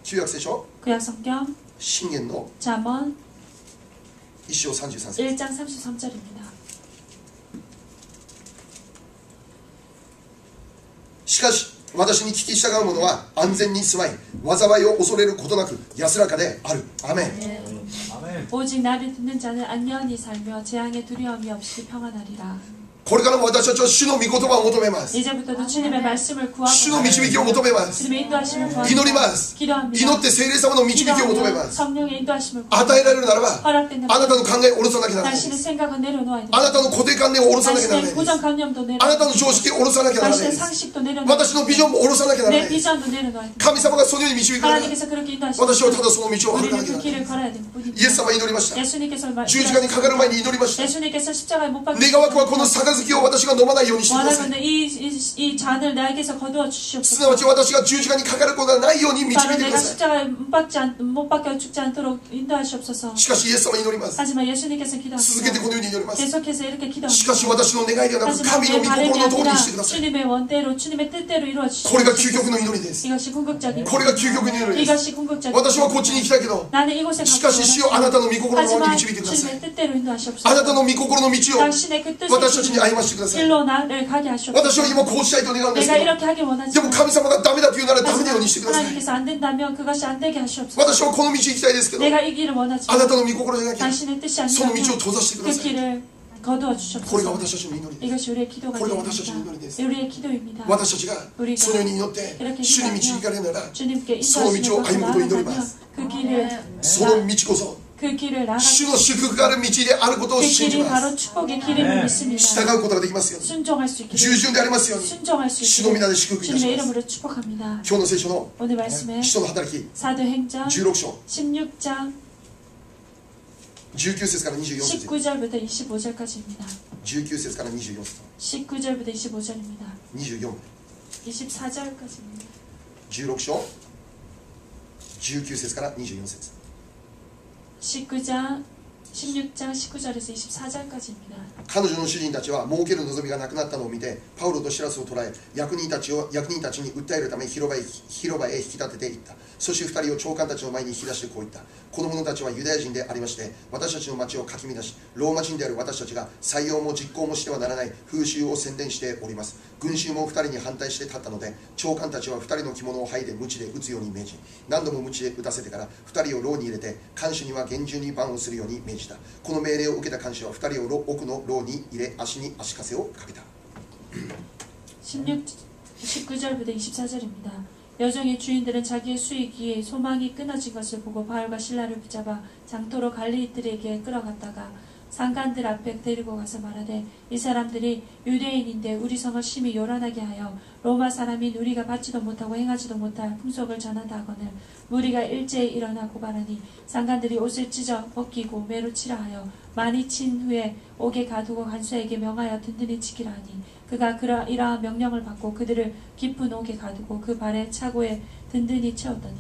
Speaker 1: 旧約聖書
Speaker 2: 구약성경
Speaker 1: 箴言の
Speaker 2: 잠언
Speaker 1: 1章33節
Speaker 2: 1장 33절입니다.
Speaker 1: しかし私に聞き従う者は安全に住まい災いを恐れることなく安らかであるアメン
Speaker 2: 오직 나를 듣는 자는 안녕히 살며 재앙의 두려움이 없이 평안하리라.
Speaker 1: これからも私たちは主の御言葉を求めます
Speaker 2: 이제부터도 주님의 말씀을
Speaker 1: 主の
Speaker 2: 구하고
Speaker 1: 導きを求めます
Speaker 2: 주님의 인도하심을
Speaker 1: 祈りま
Speaker 2: 구합니다.
Speaker 1: す
Speaker 2: 기도합니다.
Speaker 1: 祈って聖霊様の導きを求めま
Speaker 2: 기도하며
Speaker 1: す
Speaker 2: 성령의 인도하심을
Speaker 1: 与えられるならば
Speaker 2: 허락된다면
Speaker 1: あなたの考えを下ろさなきゃならない
Speaker 2: 당신의 생각은 내려놓아야
Speaker 1: あ
Speaker 2: 됩니다.
Speaker 1: なたの固定観念を下ろさなきゃならない
Speaker 2: 당신의 고정관념도
Speaker 1: あなた
Speaker 2: 내려놓아야
Speaker 1: の常識を下ろさなきゃならない
Speaker 2: 당신의 상식도 내려놓아야
Speaker 1: 私のビジョンも下ろさなきゃならな
Speaker 2: 내
Speaker 1: い
Speaker 2: 비전도 내려놓아야 됩니다.
Speaker 1: 神様がそのように導かれる
Speaker 2: 하나님께서 그렇게
Speaker 1: 私はた
Speaker 2: 인도하시면
Speaker 1: だその道を歩かな
Speaker 2: 우리는
Speaker 1: きゃならない
Speaker 2: 그 길을 걸어야 되는
Speaker 1: イエ
Speaker 2: 뿐입니다.
Speaker 1: ス様は祈りました
Speaker 2: 예수님께서
Speaker 1: 十字架にかかる前に祈りました
Speaker 2: 예수님께서 십자가에 못
Speaker 1: 願わくはこの
Speaker 2: 박히시고
Speaker 1: 杯を私が飲まないようにしてください
Speaker 2: 원하건대 이 잔을 나에게서 거두어
Speaker 1: すな
Speaker 2: 주시옵소서.
Speaker 1: わち私が十字架にかかることがないように導
Speaker 2: 바로
Speaker 1: いてく
Speaker 2: 내가
Speaker 1: ださ
Speaker 2: 십자가에 못 박혀 죽지 않도록 인도하시옵소서.
Speaker 1: いしかしイエス様は祈ります
Speaker 2: 하지만 예수님께서
Speaker 1: 続けてこ
Speaker 2: 기도하시고
Speaker 1: のように祈ります
Speaker 2: 계속해서 이렇게
Speaker 1: しかし
Speaker 2: 기도하시고
Speaker 1: 私の願いではなく
Speaker 2: 하지만
Speaker 1: 神の
Speaker 2: 내
Speaker 1: 御
Speaker 2: 바람이
Speaker 1: 心の通り
Speaker 2: 아니라
Speaker 1: にしてください
Speaker 2: 주님의 원대로 주님의 뜻대로 이루어
Speaker 1: これが究極
Speaker 2: 주시옵소서.
Speaker 1: の祈りです
Speaker 2: 이것이 궁극적인
Speaker 1: これが究極の祈りです
Speaker 2: 이것이 궁극적인
Speaker 1: 私はこっちに行きたいけど
Speaker 2: 나는 이곳에
Speaker 1: し
Speaker 2: 가고
Speaker 1: かし主よあなたの御心の方に
Speaker 2: 하지만
Speaker 1: 導いてください
Speaker 2: 주님의 뜻대로 인도하시옵소서.
Speaker 1: あなたの御心の道を
Speaker 2: 당신의 그
Speaker 1: 私たちに
Speaker 2: 뜻의
Speaker 1: 歩ませてください
Speaker 2: 길로 나를 가게
Speaker 1: 私
Speaker 2: 하시옵소서.
Speaker 1: は今こうしたいと願うんです
Speaker 2: 내가
Speaker 1: けど
Speaker 2: 이렇게 하길
Speaker 1: でも
Speaker 2: 원하지만
Speaker 1: 神様がダメだと言うならダメなよう
Speaker 2: 하지만
Speaker 1: にしてください
Speaker 2: 하나님께서 안 된다면 그것이 안 되게 하시옵소서.
Speaker 1: 私はこの道行きたいですけど
Speaker 2: 내가 이 길을
Speaker 1: あ
Speaker 2: 원하지만
Speaker 1: なたの御心じゃなきゃ
Speaker 2: 당신의 뜻이
Speaker 1: その
Speaker 2: 아니라면
Speaker 1: 道を閉ざしてくだ
Speaker 2: 그
Speaker 1: さい
Speaker 2: 길을 거두어
Speaker 1: これが
Speaker 2: 주시옵소서.
Speaker 1: 私たちの祈りです
Speaker 2: 이것이 우리의 기도가
Speaker 1: これが私たちの祈り
Speaker 2: 됩니다.
Speaker 1: です
Speaker 2: 우리의 기도입니다.
Speaker 1: 私たちがそのように祈って主に導かれるなら
Speaker 2: 주님께
Speaker 1: その道を
Speaker 2: 인도하시는
Speaker 1: 歩むことを祈りま
Speaker 2: 나아가면
Speaker 1: す
Speaker 2: 그 길을
Speaker 1: その道こそ
Speaker 2: 그 길을 나아가
Speaker 1: 主の祝福がある道であることを
Speaker 2: 그
Speaker 1: 信じ
Speaker 2: 길이
Speaker 1: ま
Speaker 2: 바로
Speaker 1: す
Speaker 2: 축복의 길임을 믿습니다.
Speaker 1: 従うことができますように
Speaker 2: 순종할 수 있기를
Speaker 1: 従順でありますように
Speaker 2: 순종할 수
Speaker 1: 主の
Speaker 2: 있기를
Speaker 1: 皆で祝福いたし
Speaker 2: 주님의
Speaker 1: ます
Speaker 2: 이름으로 축복합니다.
Speaker 1: 今日の聖書の
Speaker 2: 오늘 말씀에
Speaker 1: 使徒の働き
Speaker 2: 사도행전
Speaker 1: 16章
Speaker 2: 16장
Speaker 1: 19節から24節
Speaker 2: 19절부터 25절까지입니다.
Speaker 1: 19節から24節
Speaker 2: 19절부터 25절입니다.
Speaker 1: 24
Speaker 2: 24절까지입니다.
Speaker 1: 16章19節から24節
Speaker 2: 19장 16장 19절에서 24절까지입니다.
Speaker 1: 彼女の主人たちは儲ける望みがなくなったのを見て、パウロとシラスを捕らえ、役人たちに訴えるため広場へ引き立てていった。そして二人を長官たちの前に引き出してこう言った。この者たちはユダヤ人でありまして、私たちの町をかき乱し、ローマ人である私たちが採用も実行もしてはならない風習を宣伝しております。群衆も二人に反対して立ったので、長官たちは二人の着物を剥いで鞭で打つように命じ、何度も鞭で打たせてから二人を牢に入れて、看守には厳重に番をするように命じた。この命令を受けた看守は二人を奥の牢に入れ、足に足かせをかけた。
Speaker 2: 19절부터 24절입니다. 여종의 주인들은 자기의 수익이 소망이 끊어진 것을 보고 바울과 실라를 붙잡아 장토로 갈리들에게 끌어갔다가 상관들 앞에 데리고 가서 말하되, 이 사람들이 유대인인데 우리 성을 심히 요란하게 하여 로마 사람인 우리가 받지도 못하고 행하지도 못할 풍속을 전한다 하거늘 무리가 일제히 일어나 고발하니 상관들이 옷을 찢어 벗기고 매로 치라 하여 많이 친 후에 옥에 가두고 간수에게 명하여 든든히 지키라 하니 그가 이러한 명령을 받고 그들을 깊은 옥에 가두고 그 발에 차고에 든든히 채웠더니.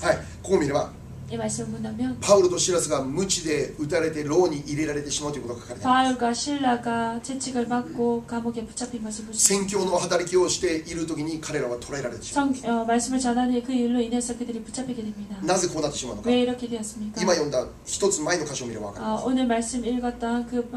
Speaker 1: はい、ここを見れば
Speaker 2: 이 말씀을 본다면
Speaker 1: パウロとシラスが鞭で打たれて牢に入れられてしまうということが書かれています。
Speaker 2: 바울과 신라가 채찍을 맞고 감옥에 붙잡힌 것을 볼 수
Speaker 1: 宣
Speaker 2: 있습니다.
Speaker 1: 教の働きをしている時に彼らは捕らえられてしまう。
Speaker 2: 말씀을 전하는 그 일로 인해서 그들이 붙잡히게 됩니다.
Speaker 1: なぜこうなってしまうのか。
Speaker 2: 왜 이렇게 되었습니까?
Speaker 1: 今読んだ一つ前の箇所を見ればわかります。
Speaker 2: 오늘 말씀 읽었던 그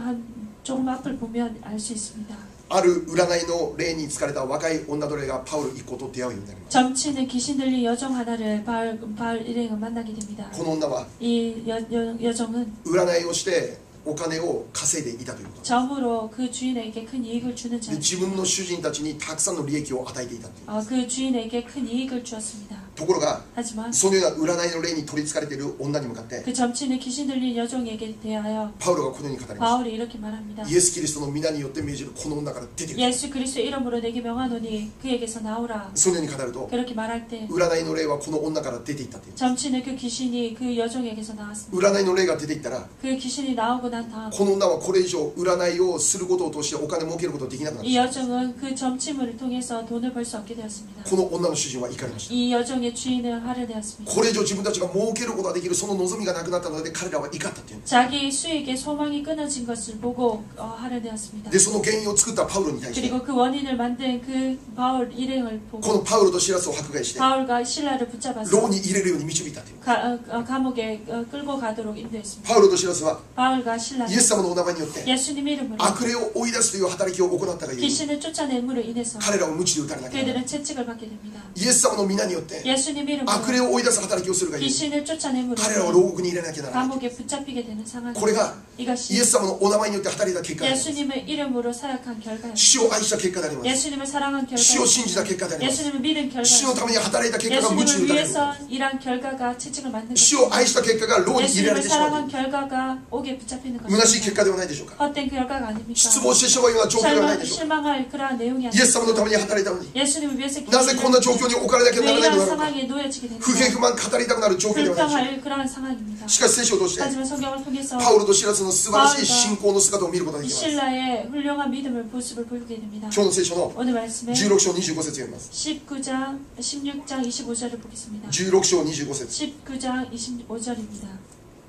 Speaker 2: 조금 앞을 보면 알 수 있습니다.
Speaker 1: ある占いの霊に疲れた若い女奴隷がパウル一行と出会うようになります。
Speaker 2: 점치는 귀신 들린 여종 하나를 바울 일행은 만나게 됩니다.
Speaker 1: この女は
Speaker 2: 이 여종은
Speaker 1: 占いをしてお金を稼いでいたということです。
Speaker 2: 점으로 그 주인에게 큰 이익을 주는
Speaker 1: で
Speaker 2: 자.
Speaker 1: 自分の主人たちにたくさんの利益を与えていたという。
Speaker 2: 그 주인에게 큰 이익을 주었습니다.
Speaker 1: ところが
Speaker 2: 하지만
Speaker 1: そのような占いの霊に取り憑かれている女に向かって
Speaker 2: 그 점치는 귀신 들린 여종에게 대하여
Speaker 1: パウロがこのように語りまし
Speaker 2: 바울이 이렇게 말합니다.
Speaker 1: た。イエス・キリストの皆によって命じるこの女から出てくる。
Speaker 2: 예수 그리스도 이름으로 내게 명하노니 그에게서 나오라.
Speaker 1: そのように語ると
Speaker 2: 그렇게 말할 때
Speaker 1: 占いの霊はこの女から出ていったという。
Speaker 2: 점치는 그 귀신이 그 여종에게서 나왔습니다.
Speaker 1: 占いの霊が出ていったら
Speaker 2: 그 귀신이 나오고 난 다음
Speaker 1: この女はこれ以上占いをすることを通してお金を儲けることができなくなって
Speaker 2: 이
Speaker 1: しまう。
Speaker 2: 여종은 그 점치물을 통해서 돈을 벌 수 없게 되었습니다.
Speaker 1: この女の主人は怒りました。
Speaker 2: 이 여종의 주인은 화를 내었습니다.
Speaker 1: これ以上自分たちが儲けることができるその望みがなくなったので彼らは怒ったっていうんです。
Speaker 2: 자기 수익에 소망이 끊어진 것을 보고 화를 내었습니다.
Speaker 1: でその原因を作ったパウロに対して
Speaker 2: 그리고 그 원인을 만든 그 바울 일행을
Speaker 1: こ
Speaker 2: 보고
Speaker 1: のパウロとシラスを迫害して
Speaker 2: 바울과 신라를 붙잡아서
Speaker 1: 牢に入れるように導いたという。
Speaker 2: 감옥에 끌고 가도록 인도했습니다.
Speaker 1: パウロとシラスは
Speaker 2: 바울과
Speaker 1: イエ
Speaker 2: 신라는
Speaker 1: ス様のお名前によって
Speaker 2: 예수님 이름으로
Speaker 1: 悪霊を追い出すという働きを行ったがゆえに
Speaker 2: 귀신을 쫓아냄으로 인해서
Speaker 1: 彼らを鞭で打たれなければ
Speaker 2: 그들은 채찍을 받게 됩니다.
Speaker 1: イエス様の皆によって
Speaker 2: 예수님 이름으로
Speaker 1: 悪霊を追い出す働きをするがゆえに
Speaker 2: 귀신을 쫓아냄으로
Speaker 1: 彼らを牢獄に入れなきゃならない。
Speaker 2: 감옥에 붙잡히게 되는 상황입니다.
Speaker 1: これが
Speaker 2: 이것이
Speaker 1: イエス様のお名前によって働いた結果であります。
Speaker 2: 예수님의 이름으로 사역한 결과입니다.
Speaker 1: 死を愛した結果であります。
Speaker 2: 예수님을 사랑한
Speaker 1: 死を信じた
Speaker 2: 결과입니다.
Speaker 1: 結果であります。
Speaker 2: 예수님을 믿은
Speaker 1: 死のた
Speaker 2: 결과입니다.
Speaker 1: めに働いた結果が鞭で
Speaker 2: 예수님을
Speaker 1: 打たれる。
Speaker 2: 위해서 일한 결과가 채찍을 맞는
Speaker 1: 死を
Speaker 2: 것입니다.
Speaker 1: 愛した結果が牢に入れられ
Speaker 2: 예수님을
Speaker 1: てしまう。
Speaker 2: 사랑한 결과가 옥에 붙잡히는
Speaker 1: 虚しい結
Speaker 2: 것입니다.
Speaker 1: 果ではないでしょうか。
Speaker 2: 헛된 결과가 아닙니까?
Speaker 1: 失望してしまうような状況ではないでしょうか。
Speaker 2: 실망할 그러한 내용이
Speaker 1: イエス
Speaker 2: 아닙니다.
Speaker 1: 様のために働いたのに
Speaker 2: 예수님을 위해서
Speaker 1: なぜこんな状況に置かれなきゃな
Speaker 2: 왜
Speaker 1: らないの
Speaker 2: 이러한
Speaker 1: だろうか。
Speaker 2: 상황에 놓여지게 되는가?
Speaker 1: 不平不満語りたくなる状況ではないでしょうか。
Speaker 2: 불평할 그러한 상황입니다.
Speaker 1: しかし聖書を通して
Speaker 2: 하지만 성경을 통해서
Speaker 1: パウロとシラスの素晴らしい信仰の姿を見ることができます。
Speaker 2: 신라의 훌륭한 믿음을 모습을 보게 됩니다.
Speaker 1: 今日の聖書の
Speaker 2: 오늘 말씀에
Speaker 1: 16章25節読みます。
Speaker 2: 16장 25절을 보겠습니다.
Speaker 1: 16章25節。
Speaker 2: 19장 25절입니다.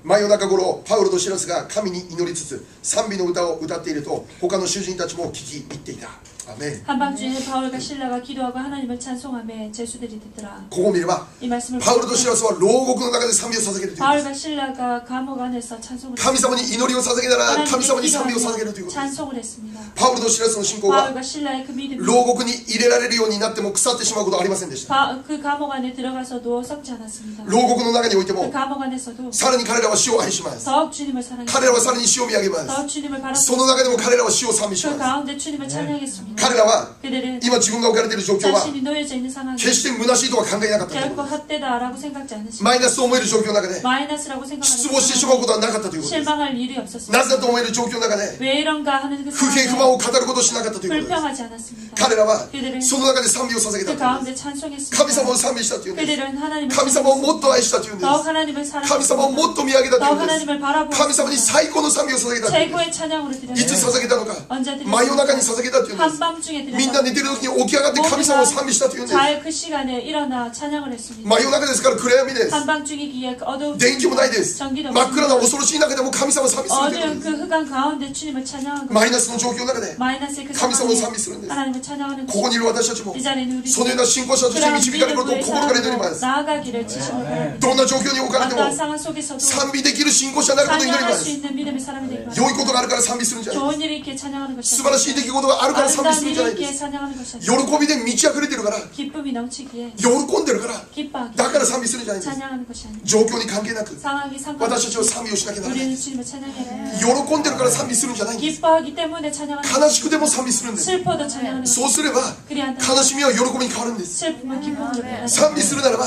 Speaker 1: 真夜中頃パウロとシラスが神に祈りつつ賛美の歌を歌っていると他の囚人たちも聞き入っていた。アメン。
Speaker 2: 한밤중에 바울과 신라가 기도하고 하나님을 찬송하며 제수들이 듣더라.
Speaker 1: ここを見れば
Speaker 2: 이 말씀을
Speaker 1: パウロとシラスは牢獄の中で賛美を捧げるということです。
Speaker 2: 바울과 신라가 감옥 안에서 찬송을
Speaker 1: 神様に祈りを捧げながら神
Speaker 2: 하나님께
Speaker 1: 様に賛美を捧げる
Speaker 2: 기도하며
Speaker 1: ということです。
Speaker 2: 찬송을 했습니다.
Speaker 1: パウロとシラスの信仰は
Speaker 2: 바울과 신라의 그 믿음이
Speaker 1: 牢獄に入れられるようになっても腐ってしまうことはありませんでした。
Speaker 2: 그 감옥 안에 들어가서도 썩지 않았습니다.
Speaker 1: 牢獄の中において
Speaker 2: 그
Speaker 1: も
Speaker 2: 감옥 안에서도
Speaker 1: さらに彼らは死を愛します。
Speaker 2: 더욱 주님을 사랑했습니다.
Speaker 1: 彼らはさらに死を見上げます。
Speaker 2: 더욱 주님을
Speaker 1: そ
Speaker 2: 바라보고
Speaker 1: の中でも彼らは死を賛美し
Speaker 2: 그
Speaker 1: ます。
Speaker 2: 가운데 주님을 찬양했습니다.
Speaker 1: 彼らは
Speaker 2: 그들은
Speaker 1: 今自分が置かれている状況は
Speaker 2: 자신이 놓여져 있는 상황에
Speaker 1: 決して虚しいとは考えなかったというこ
Speaker 2: 결코
Speaker 1: とです。
Speaker 2: 헛되다라고 생각지 않으십니다.
Speaker 1: マイナスと思える状況の中で
Speaker 2: 마이너스라고
Speaker 1: 失
Speaker 2: 생각하는
Speaker 1: 望してしまうことはなかったということです。
Speaker 2: 실망할 일이 없었습니다.
Speaker 1: なぜだと思える状況の中で
Speaker 2: 왜 이런가 하는 그
Speaker 1: 不平不満
Speaker 2: 상황에
Speaker 1: を語ることをしなかったということです。
Speaker 2: 불평하지 않았습니다.
Speaker 1: 彼らは
Speaker 2: 그들은
Speaker 1: その中で賛美を捧げた
Speaker 2: 그
Speaker 1: ということで
Speaker 2: 가운데
Speaker 1: す。
Speaker 2: 찬송했습니다.
Speaker 1: 神様を賛美したというんです。
Speaker 2: 그들은 하나님을
Speaker 1: 神様をもっと愛したというんです
Speaker 2: 더욱 하나님을
Speaker 1: 神様を
Speaker 2: 사랑했습니다.
Speaker 1: もっと見上げたとい
Speaker 2: 더욱
Speaker 1: うんです。
Speaker 2: 하나님을 바라보고
Speaker 1: 神様に最高の賛美を捧げたというんです。
Speaker 2: 최고의 찬양으로
Speaker 1: いつ
Speaker 2: 드렸습니다.
Speaker 1: 捧げたのか。
Speaker 2: 언제
Speaker 1: 真夜中に
Speaker 2: 드렸습니까?
Speaker 1: 捧げたというんです。
Speaker 2: 한밤중에
Speaker 1: みんな寝てる時に起き上がって神様を賛美したというんです。
Speaker 2: 잘 그 시간에 일어나 찬양을 했습니다.
Speaker 1: 真夜中ですから暗闇です。
Speaker 2: 한밤중이기에 어두운
Speaker 1: 電気もないです。
Speaker 2: 전기도
Speaker 1: 真っ暗な恐ろしい中でも神様を賛美するんで
Speaker 2: 어두운
Speaker 1: す。
Speaker 2: 그 흑암 가운데 주님을 찬양한
Speaker 1: マイ
Speaker 2: 것
Speaker 1: ナスの状況の中で
Speaker 2: 마이너스의 그
Speaker 1: 神様を賛
Speaker 2: 상황에
Speaker 1: 美するんです。
Speaker 2: 하나님을 찬양하는
Speaker 1: ここにいる私たちも
Speaker 2: 이 자리는 우리
Speaker 1: そのような信仰者として導かれることを
Speaker 2: 믿음의
Speaker 1: 心から祈りま
Speaker 2: 사람으로
Speaker 1: す。
Speaker 2: 나아가기를 지심을 바랍니다.
Speaker 1: どんな状況に置かれても
Speaker 2: 어떠한 상황 속에서도
Speaker 1: 賛美できる信仰者になることを祈りま
Speaker 2: 찬양할 수
Speaker 1: す。
Speaker 2: 있는 믿음의 사람이 되기
Speaker 1: 良
Speaker 2: 바랍니다.
Speaker 1: いことがあるから賛美するんじゃない。
Speaker 2: 좋은 일이 있기에 찬양하는 것이
Speaker 1: 素晴らしい出来事があるから賛美す
Speaker 2: 아름다운
Speaker 1: るんじゃな
Speaker 2: 일이
Speaker 1: いで
Speaker 2: 있기에
Speaker 1: す。
Speaker 2: 찬양하는 것이
Speaker 1: 喜
Speaker 2: 아니라
Speaker 1: びで満ち溢れてるから、
Speaker 2: 기쁨이 넘치기에
Speaker 1: 喜んでるから、
Speaker 2: 기뻐하기
Speaker 1: だから賛美するんじゃないです。
Speaker 2: 찬양하는 것이 아니라
Speaker 1: 状況に関係なく
Speaker 2: 상황이
Speaker 1: 私たちは
Speaker 2: 상관없이
Speaker 1: 賛美をしなきゃならない。
Speaker 2: 우리는 주님을 찬양해야 됩니다.
Speaker 1: 喜んでるから賛美するんじゃないんです。
Speaker 2: 기뻐하기 때문에 찬양하는
Speaker 1: 悲しくても賛美するんです。
Speaker 2: 슬퍼도 찬양하는
Speaker 1: そう
Speaker 2: 것
Speaker 1: すれば
Speaker 2: 그리한다면
Speaker 1: 悲しみは喜びに変わるんです。
Speaker 2: 슬픔은 기쁨으로 변하는
Speaker 1: 賛美するならば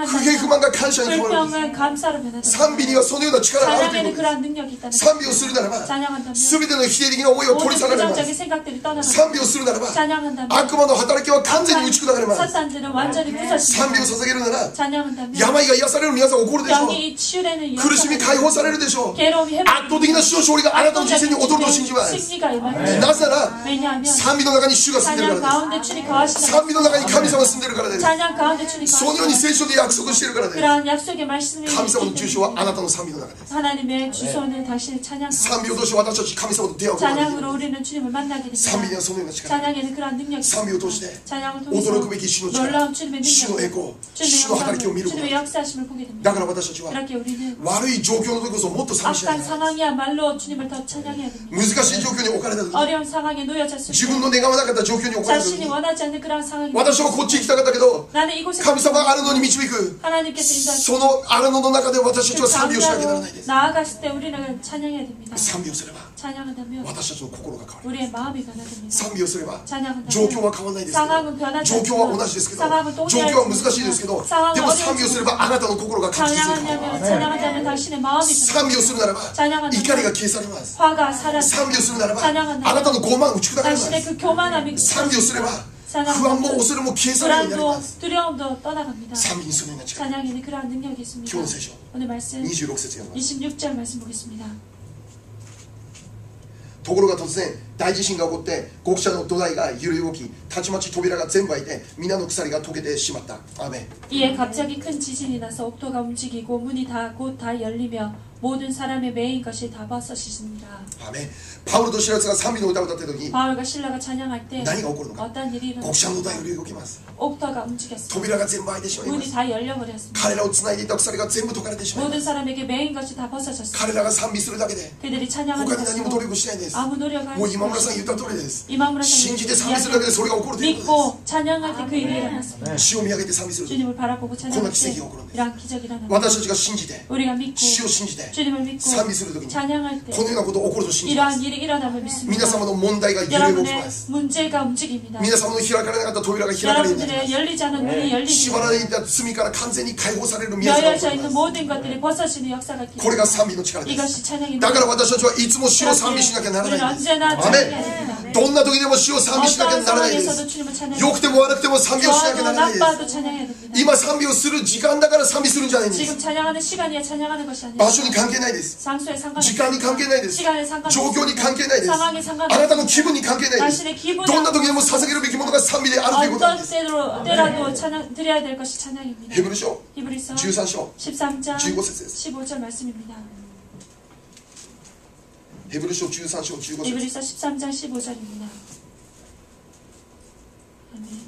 Speaker 1: 不平不
Speaker 2: 찬양한다면
Speaker 1: 満が感謝に変わるんです。
Speaker 2: 불평은 감사로 변하는
Speaker 1: 賛美にはそのような力があるという
Speaker 2: 찬양에는
Speaker 1: ことです。
Speaker 2: 그러한 능력이 있다는
Speaker 1: 賛美をするならば
Speaker 2: 찬양한다면
Speaker 1: 全ての否定的な思いを取
Speaker 2: 모든
Speaker 1: り去られま
Speaker 2: 부정적인
Speaker 1: す。
Speaker 2: 생각들이 떠나갑니다.
Speaker 1: 賛美をするならば
Speaker 2: 찬양한다면
Speaker 1: 悪魔の働きは完全に打ち砕かれます。
Speaker 2: 사탄들은 완전히
Speaker 1: 賛美を
Speaker 2: 부서집니다.
Speaker 1: 捧げるなら
Speaker 2: 찬양한다면
Speaker 1: 病が癒される皆さん起こるでしょう。
Speaker 2: 병이 치유되는
Speaker 1: 苦しみ解放されるでしょう。
Speaker 2: 괴로움이
Speaker 1: 圧倒的な主の勝利があなたの人生に踊ると信じます。
Speaker 2: 승리가 임합니다.
Speaker 1: なぜなら
Speaker 2: 왜냐하면
Speaker 1: 賛美の中に主が住んでる
Speaker 2: 찬양
Speaker 1: からで
Speaker 2: 가운데 주님 거하시는
Speaker 1: す。賛美の中に神様が住んでるからです。
Speaker 2: 찬양 가운데 주님
Speaker 1: そのように
Speaker 2: 거하시는
Speaker 1: 聖書で約束しているからです。
Speaker 2: 그러한 약속의 말씀이
Speaker 1: 神様の
Speaker 2: 있기
Speaker 1: 住所は
Speaker 2: 때문에
Speaker 1: あなたの賛美の中です。
Speaker 2: 하나님의 주소는 당신의 찬양
Speaker 1: 賛美を通して私たち神様と出会うことができる。
Speaker 2: 찬양으로 우리는 주님을 만나게
Speaker 1: 賛美に
Speaker 2: 됩니다.
Speaker 1: はそのような力。
Speaker 2: 찬양에는 그러한 능력이
Speaker 1: 賛美を
Speaker 2: 있습니다.
Speaker 1: 通して
Speaker 2: 찬양을 통해서
Speaker 1: 驚くべき主の力、
Speaker 2: 놀라운 주님의
Speaker 1: 主の栄
Speaker 2: 능력,
Speaker 1: 光、主の
Speaker 2: 주님의
Speaker 1: 働きを見る
Speaker 2: 영광을,
Speaker 1: ことが
Speaker 2: 주님의
Speaker 1: できる。
Speaker 2: 역사하심을 보게
Speaker 1: だ
Speaker 2: 됩니다.
Speaker 1: から私たちは
Speaker 2: 그렇게 우리는
Speaker 1: 悪い状況の時こそもっと賛美しな
Speaker 2: 악한
Speaker 1: きゃいけない。
Speaker 2: 상황이야말로 주님을 더 찬양해야 됩니다.
Speaker 1: 難しい状況に置かれた時、
Speaker 2: 어려운 상황에 놓여졌을
Speaker 1: 自
Speaker 2: 때
Speaker 1: 分の願わなかった状況に置かれた時
Speaker 2: 자신이
Speaker 1: に、
Speaker 2: 원하지 않는 그런 상황이
Speaker 1: 私はこっち行きたかったけど
Speaker 2: 나는 이곳에
Speaker 1: 神様があるのに導く。
Speaker 2: 하나님께서 인도하시고
Speaker 1: そのあるのの中で私たちは賛美をしなきゃならないです。
Speaker 2: 나아가실 때 우리는 찬양해야 됩니다.
Speaker 1: 賛美をすれば
Speaker 2: 찬양한다면
Speaker 1: 私たちの心が変わる。
Speaker 2: 우리의 마음이 변화됩니다.
Speaker 1: 賛美をすれば
Speaker 2: 찬양한다면
Speaker 1: 状況は変わらないですけ
Speaker 2: 상황은
Speaker 1: ど、
Speaker 2: 변하지
Speaker 1: 状況は
Speaker 2: 않지만
Speaker 1: 同じですけど、
Speaker 2: 상황은
Speaker 1: 状
Speaker 2: 동일하지
Speaker 1: 況は難しいですけど、
Speaker 2: 상황은
Speaker 1: でも賛美をすればあなたの心が確実に変わる。
Speaker 2: 찬양한다면 당신의 마음이
Speaker 1: 賛美をするならば
Speaker 2: 찬양한다면
Speaker 1: 怒りが消されます。
Speaker 2: 화가 사라지고
Speaker 1: 賛美をするならば
Speaker 2: 찬양한다면
Speaker 1: あなたの傲慢打ち砕かれま
Speaker 2: 당신의
Speaker 1: す。
Speaker 2: 그 교만함이
Speaker 1: 賛美をすれば不安も恐れも消されるようになり
Speaker 2: 불안도
Speaker 1: ます。
Speaker 2: 두려움도 떠나갑니다.
Speaker 1: 賛美にそのような力。
Speaker 2: 찬양에는 그러한 능력이 있습니다.
Speaker 1: 今日の聖書
Speaker 2: 오늘 말씀
Speaker 1: 26節読みます。
Speaker 2: 26절 말씀 보겠습니다.
Speaker 1: ところが突然大地震が起こって極斜の土台が揺れ動き、たちまち扉が全部開いて皆の鎖が溶けてしまった。アーメン。
Speaker 2: 이에 갑자기 큰 지진이 나서 옥토가 움직이고 문이 곧 다 열리며 모든 사람의 매인 것이 다 벗어지니라.
Speaker 1: アーメン。パウロとシラスが賛美の歌を歌っている時、
Speaker 2: 바울과 신라가 찬양할 때
Speaker 1: 何が起こるのか。
Speaker 2: 어떤 일이
Speaker 1: 極
Speaker 2: 일어났습니까?
Speaker 1: 斜の土台が揺れ動きます。
Speaker 2: 옥토가 움직였습니다.
Speaker 1: 扉が全部開いてしまいま
Speaker 2: 문이
Speaker 1: す。
Speaker 2: 다 열려버렸습니다.
Speaker 1: 彼らをつないでいた鎖が全部解かれてしまいま
Speaker 2: 모든
Speaker 1: す。
Speaker 2: 사람에게 매인 것이 다 벗어졌습니다.
Speaker 1: 彼らが賛美するだけで
Speaker 2: 그들이 찬양하는
Speaker 1: 他に何も努
Speaker 2: 것으로
Speaker 1: 力しないんです。
Speaker 2: 아무 노력을
Speaker 1: もう
Speaker 2: 하지
Speaker 1: 今村さん言った
Speaker 2: 않고
Speaker 1: 通りです。
Speaker 2: 이마무라
Speaker 1: 信じて賛美するだけでそれが起こるということ
Speaker 2: 믿고 찬양할 때 그 일이 일어났습니다.
Speaker 1: です。主を見上げて賛美する。
Speaker 2: 주님을 바라보고 찬양할 때
Speaker 1: 奇跡が起こるんです。
Speaker 2: 이러한 기적이 일어납니다.
Speaker 1: 私たちが信じて、
Speaker 2: 우리가 믿고
Speaker 1: 主を信じて
Speaker 2: 주님을 믿고
Speaker 1: 賛美するときに、
Speaker 2: 찬양할 때
Speaker 1: このようなことが起こると信じま
Speaker 2: 이러한
Speaker 1: す。
Speaker 2: 일이 일어남을 믿습니다.
Speaker 1: 皆様の問題が揺れ動き
Speaker 2: 여러분의
Speaker 1: ます。
Speaker 2: 문제가 움직입니다.
Speaker 1: 皆様の開かれなかった扉が開かれるようになりま
Speaker 2: 여러분들의
Speaker 1: す。
Speaker 2: 열리지 않은 문이
Speaker 1: 縛
Speaker 2: 열리고
Speaker 1: られていた罪から完全に解放される宮沢が起こ
Speaker 2: 여여져
Speaker 1: り
Speaker 2: 있는
Speaker 1: ます。
Speaker 2: 모든 것들이 벗어지는 역사가 있기
Speaker 1: これが
Speaker 2: 때문에
Speaker 1: 賛美の力です。
Speaker 2: 이것이 찬양입니다.
Speaker 1: だから私たちはいつも主を賛美しなきゃなら
Speaker 2: 우리는
Speaker 1: ないんです。
Speaker 2: 언제나
Speaker 1: ア
Speaker 2: 찬양해야
Speaker 1: メ
Speaker 2: 됩니다.
Speaker 1: ン。どんな時でも主を賛美しなきゃ
Speaker 2: 어떤
Speaker 1: ならないで
Speaker 2: 상황에서도
Speaker 1: す。
Speaker 2: 주님을 찬양해야
Speaker 1: 良くても悪くても賛美をしなきゃ
Speaker 2: 좋아도
Speaker 1: ならないです。
Speaker 2: 나빠도 찬양해야 됩니다.
Speaker 1: 今賛美をする時間だから賛美するんじゃないんです。
Speaker 2: 지금 찬양하는 시간이야 찬양하는 것이 아니라
Speaker 1: 場所に関係ないです。
Speaker 2: 장소에
Speaker 1: 時
Speaker 2: 상관없습니다.
Speaker 1: 間に関係ないです。
Speaker 2: 시간에 상관없습니다.
Speaker 1: 状況に関係ないです。
Speaker 2: 상황에
Speaker 1: あ
Speaker 2: 상관없습니다.
Speaker 1: なたの気分に関係ないです。
Speaker 2: 당신의 기분에
Speaker 1: どんな時でも捧げるべきものが賛美であるということなんで
Speaker 2: 어떤
Speaker 1: す。
Speaker 2: 때라도 찬양 드려야 될 것이 찬양입니다.
Speaker 1: ヘブル書
Speaker 2: 히브리서
Speaker 1: 13章
Speaker 2: 13장
Speaker 1: 15節です。
Speaker 2: 15절 말씀입니다.
Speaker 1: ヘブル書13章15節。
Speaker 2: 히브리서 13장 15절입니다. 아멘.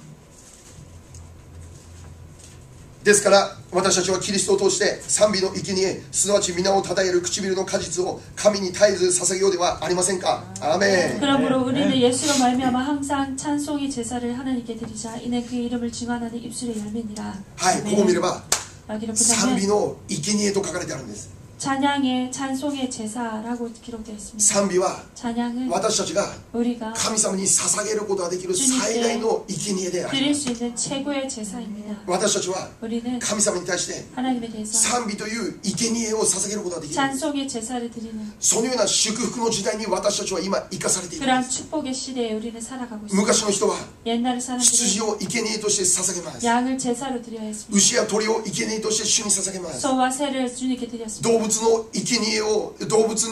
Speaker 1: ですから私たちはキリストを通して賛美の生贄すなわち皆をたたえる唇の果実を神に絶えず捧げようではありませんか。アーメン。
Speaker 2: 그러므로 우리는 예수로 말미암아 항상 찬송의 제사를 하나님께 드리자. 이는 그의 이름을 증언하는 입술의 열매니라.
Speaker 1: はい、ここを見れば
Speaker 2: 여기를
Speaker 1: 賛美
Speaker 2: 보자면
Speaker 1: の生贄と書かれてあるんです。
Speaker 2: 찬양의 찬송의 제사라고 기록되어 있습니다.
Speaker 1: 賛美は
Speaker 2: 찬양은
Speaker 1: 私たちが
Speaker 2: 우리가
Speaker 1: 神様に捧げることができる最大の生贄であり
Speaker 2: 드릴
Speaker 1: ます。
Speaker 2: 수 있는 최고의 제사입니다.
Speaker 1: 私たちは
Speaker 2: 우리는
Speaker 1: 神様に対して
Speaker 2: 하나님에 대해서
Speaker 1: 賛美という生贄を捧げることができる。
Speaker 2: 찬송의 제사를 드리는
Speaker 1: そのような祝福の時代に私たちは今生かされているんで
Speaker 2: 그러한
Speaker 1: す。
Speaker 2: 축복의 시대에 우리는 살아가고 있습니다.
Speaker 1: 昔の人は
Speaker 2: 옛날
Speaker 1: 羊
Speaker 2: 사람들은
Speaker 1: を生贄として捧げます。
Speaker 2: 양을 제사로 드려야 했습니다.
Speaker 1: 牛や鳥を生贄として主に捧げます。
Speaker 2: 소와 새를 주님께 드렸습니다.
Speaker 1: 動物物の生贄を動物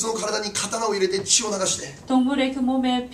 Speaker 1: の体に刀を入れて血を流して
Speaker 2: 동물의 그 몸에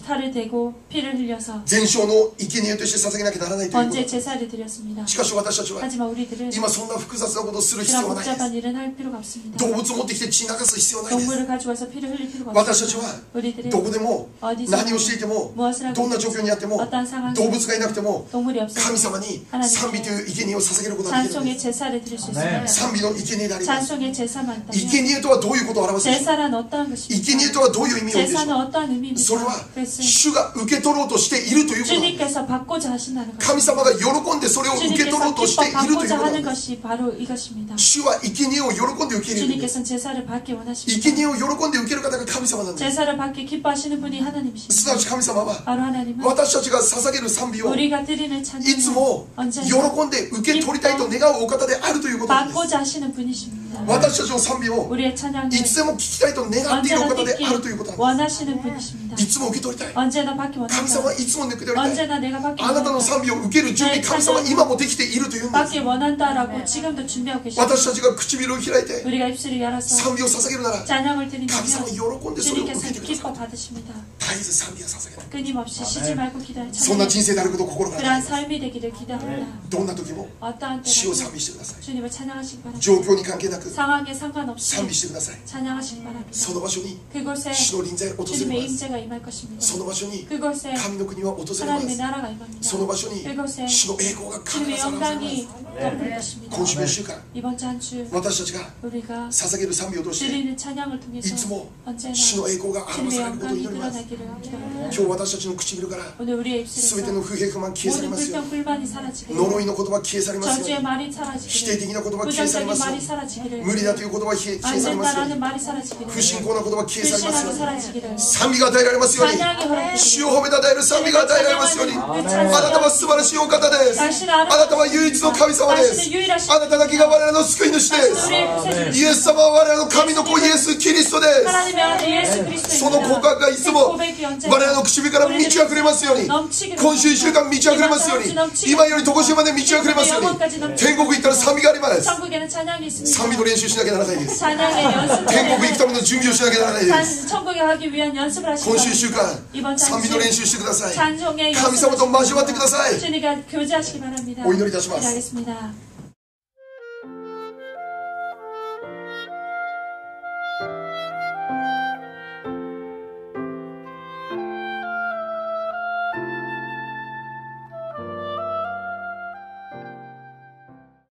Speaker 2: 탈을 대고 피를 흘려서
Speaker 1: 全焼の生贄として捧げなきゃならないというこ
Speaker 2: 번제
Speaker 1: と。
Speaker 2: 제사를 드렸습니다.
Speaker 1: しかし私たちは
Speaker 2: 하지만 우리들은
Speaker 1: 今そんな複雑なことをする必要
Speaker 2: 그런
Speaker 1: はないです。
Speaker 2: 복잡한 일은 할 필요가 없습니다.
Speaker 1: 動物を持ってきて血流す必要はないです。
Speaker 2: 동물을 가져와서 피를 흘릴 필요가
Speaker 1: 私たち
Speaker 2: 없습니다.
Speaker 1: は
Speaker 2: 우리들은
Speaker 1: どこでも
Speaker 2: 어디서
Speaker 1: 何をしていても
Speaker 2: 무엇을 하고
Speaker 1: どんな状況にあっても
Speaker 2: 어떠한 상황에
Speaker 1: 動物がいなくても
Speaker 2: 동물이
Speaker 1: 神
Speaker 2: 없어도
Speaker 1: 様に賛美という生贄を捧げることができるんで
Speaker 2: 찬송의
Speaker 1: す。
Speaker 2: 제사를 드릴 수 있습니다.
Speaker 1: 賛美の生贄であります。
Speaker 2: 찬송의 제사만
Speaker 1: 生
Speaker 2: 있다면
Speaker 1: 贄とはどういうことを表すんでしょう。
Speaker 2: 제사란 어떠한
Speaker 1: 生
Speaker 2: 것입니까?
Speaker 1: 贄とはどういう意味を言うんでしょ
Speaker 2: 제사는
Speaker 1: う。
Speaker 2: 어떠한
Speaker 1: それは
Speaker 2: 의미입니까? 그것은
Speaker 1: 主が受け取ろうとしているということなんです。
Speaker 2: 주님께서 받고자 하신다는
Speaker 1: 神
Speaker 2: 것입니다.
Speaker 1: 様が喜んでそれを受け取ろ
Speaker 2: 주님께서
Speaker 1: うとして
Speaker 2: 기뻐
Speaker 1: いるというこ
Speaker 2: 받고자
Speaker 1: となん
Speaker 2: 하는
Speaker 1: です。
Speaker 2: 것이 바로 이것입니다.
Speaker 1: 主は生贄を喜んで受け入れるんです。
Speaker 2: 주님께서는 제사를 받기
Speaker 1: 生
Speaker 2: 원하십니다.
Speaker 1: 贄を喜んで受ける方が神様なんです。
Speaker 2: 제사를 받기 기뻐하시는 분이
Speaker 1: すな
Speaker 2: 하나님이십니다.
Speaker 1: わち神様は
Speaker 2: 바로 하나님은
Speaker 1: 私たちが捧げる賛美を
Speaker 2: 우리가 드리는
Speaker 1: いつ
Speaker 2: 찬양을
Speaker 1: も
Speaker 2: 언제나
Speaker 1: 喜んで受け取りたいと願うお方であるということなんです。
Speaker 2: 받고자 하시는 분이십니다.
Speaker 1: 私たちの賛美を
Speaker 2: 우리의 찬양을
Speaker 1: いつでも聞きたいと願っているお
Speaker 2: 언제나
Speaker 1: 方で
Speaker 2: 듣기
Speaker 1: あるということなんで
Speaker 2: 원하시는 분이십니다.
Speaker 1: す。いつも受け取りたい。
Speaker 2: 언제나 받기
Speaker 1: 神様
Speaker 2: 원한다.
Speaker 1: はいつも受け取りたい。
Speaker 2: 언제나 내가 받기
Speaker 1: あなたの
Speaker 2: 원한다.
Speaker 1: 賛美を受ける準備、神様は今もできているというんです。
Speaker 2: 받기 원한다라고 지금도 준비하고
Speaker 1: 私た
Speaker 2: 계십니다.
Speaker 1: ちが唇を開いて
Speaker 2: 우리가 입술을 열어서
Speaker 1: 賛美を捧げるなら
Speaker 2: 찬양을 드리면
Speaker 1: 神様喜んでそれを受け
Speaker 2: 주님께서
Speaker 1: てください。
Speaker 2: 기뻐 받으십니다.
Speaker 1: 絶えず賛美を捧げない。
Speaker 2: 끊임없이 쉬지 말고 기도하는
Speaker 1: そんな
Speaker 2: 찬양.
Speaker 1: 人生であることを心から願
Speaker 2: 그러한
Speaker 1: います。
Speaker 2: 삶이 되기를 기도합니다.
Speaker 1: どんな時も
Speaker 2: 어떠한
Speaker 1: 主を賛
Speaker 2: 때라도
Speaker 1: 美してください。
Speaker 2: 주님을 찬양하시기 바랍니다.
Speaker 1: 状況に関係なく
Speaker 2: 상황에 상관없이
Speaker 1: 賛美してください。
Speaker 2: 찬양하시기 바랍니다.
Speaker 1: その場所に
Speaker 2: 그곳에
Speaker 1: 主の臨在が訪れ
Speaker 2: 주님의
Speaker 1: ます。
Speaker 2: 임재가 임할 것입니다.
Speaker 1: その場所に
Speaker 2: 그곳에
Speaker 1: 神の国は訪れま
Speaker 2: 하나님의
Speaker 1: す。
Speaker 2: 나라가 임합니다.
Speaker 1: その場所に
Speaker 2: 그곳에
Speaker 1: 主の栄光が必ず
Speaker 2: 주님의
Speaker 1: 現れま
Speaker 2: 영광이
Speaker 1: す。
Speaker 2: 덮을 것입니다.
Speaker 1: 今週の1週間、
Speaker 2: 이번 주 한 주
Speaker 1: 私たちが
Speaker 2: 우리가
Speaker 1: 捧げる賛美を通して
Speaker 2: 드리는 찬양을
Speaker 1: い
Speaker 2: 통해서
Speaker 1: つも
Speaker 2: 언제나
Speaker 1: 主の栄光が表
Speaker 2: 주님의
Speaker 1: されることを
Speaker 2: 영광이
Speaker 1: 祈ります。
Speaker 2: 드러나기를 기도합니다.
Speaker 1: 今日私たちの唇から
Speaker 2: 오늘 우리의
Speaker 1: すべて
Speaker 2: 입술에서
Speaker 1: の不平不満消え去り
Speaker 2: 모든
Speaker 1: ますよう
Speaker 2: 불평
Speaker 1: に。
Speaker 2: 불만이 사라지기를
Speaker 1: 呪いの言葉消え去りますよう
Speaker 2: 저주의
Speaker 1: に。
Speaker 2: 말이
Speaker 1: 否定
Speaker 2: 사라지기를
Speaker 1: 的な言葉消え去り
Speaker 2: 부정적인
Speaker 1: ますよう
Speaker 2: 말이
Speaker 1: に。
Speaker 2: 사라지기를
Speaker 1: 無理だという言葉消え
Speaker 2: 안
Speaker 1: 去りますように。
Speaker 2: 된다라는 말이 사라지기를
Speaker 1: 不信仰な言葉消え去りますよ
Speaker 2: 불신하고
Speaker 1: うに。
Speaker 2: 사라지기를
Speaker 1: 賛美が与えられますように。
Speaker 2: 찬양이 허락되기를
Speaker 1: 主を褒めたたえる賛美が与えられますように。
Speaker 2: 그
Speaker 1: あな
Speaker 2: 찬송이
Speaker 1: たは素晴らしいお方です。
Speaker 2: 당신은
Speaker 1: あなたは唯一の神様です。
Speaker 2: 당신은 유일하신
Speaker 1: あなただけが我々の救い主です。
Speaker 2: 우리의 구세주이십니다.
Speaker 1: イエス様は我々の神の子イエス・キリストです。
Speaker 2: 하나님의 아들 예수
Speaker 1: その
Speaker 2: 그리스도입니다.
Speaker 1: 告白がいつ
Speaker 2: 그
Speaker 1: も
Speaker 2: 고백이
Speaker 1: 我
Speaker 2: 언제나
Speaker 1: 々の唇から満ち溢れますように。
Speaker 2: 넘치기를
Speaker 1: 今週1週間満ち溢れますように。今より常しえまで満ち溢れますように。天国行ったら賛美があります。
Speaker 2: 천국에는 찬양이 있습니다.
Speaker 1: 賛美の練習しなきゃならないです。
Speaker 2: 찬양의 연습
Speaker 1: 天国行くための準備をしなきゃならないです。
Speaker 2: 천국에 가기 위한 연습을 하시기
Speaker 1: 今週1週
Speaker 2: 바랍니다.
Speaker 1: 間
Speaker 2: 이번
Speaker 1: 賛美の練
Speaker 2: 찬송
Speaker 1: 習してください。
Speaker 2: 찬송의
Speaker 1: 神様と交わってください。
Speaker 2: 주님과 교제하시기 바랍니다.
Speaker 1: お祈りいたします。
Speaker 2: 기도하겠습니다.